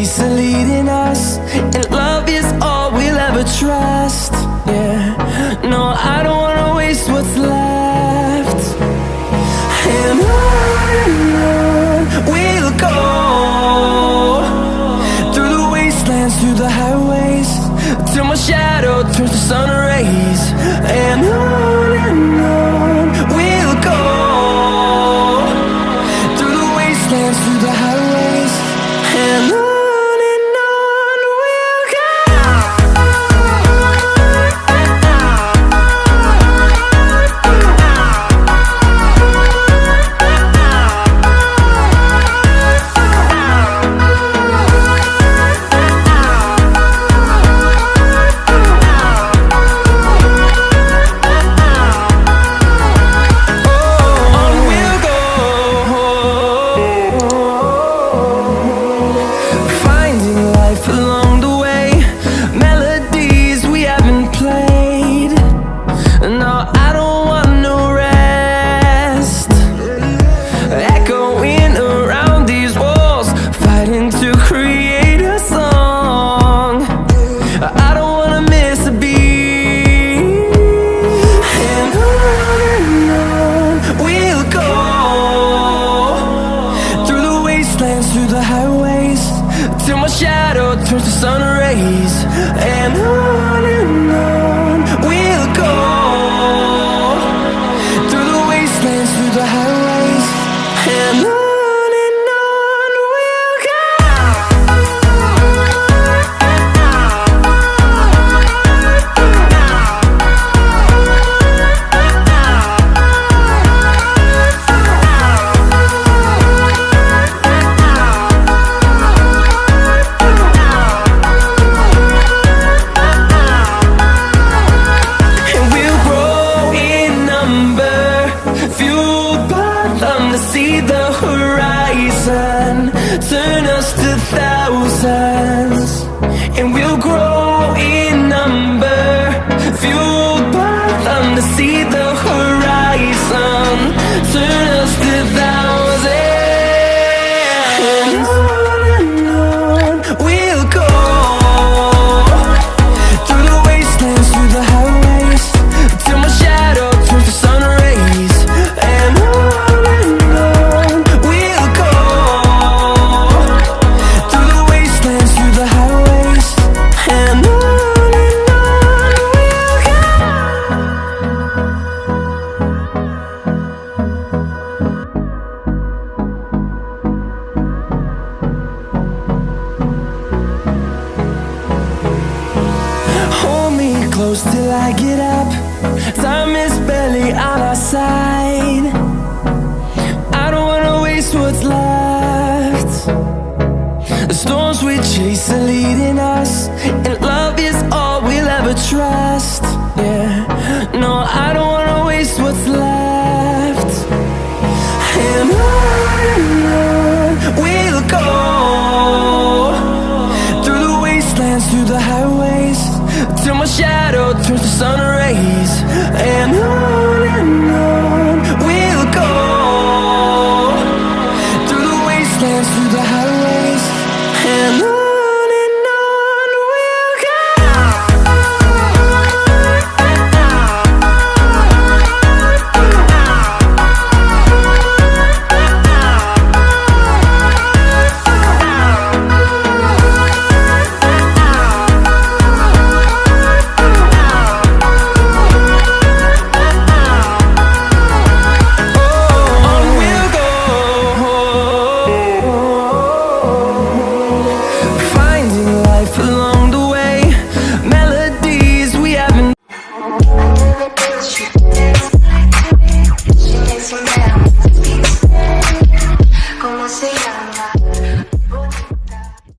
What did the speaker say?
chase are leading us, and love is all we'll ever trust. Yeah, no, I don't wanna waste what's left. And on we'll go, through the wastelands, through the highways, till my shadow turns to sun rays. And on we'll go, through the wastelands, through the highways, and on we'll go. Through the highways, till my shadow turns to sun rays. And on we'll go, through the wastelands, through the highways, and on we'll go. To see the horizon turn us to thousands, and we'll grow in number, fueled by them. To see the horizon turn us to thousands, and on we'll go, through the wastelands, through the highways, till my shadow turns to sun rays. And close till I get up, time is barely on our side. I don't wanna waste what's left. The storms we chase are leading us, and love is all we'll ever trust. Yeah, no, I don't wanna waste what's left. And on we'll go, through the wastelands, through the highways, till my shadow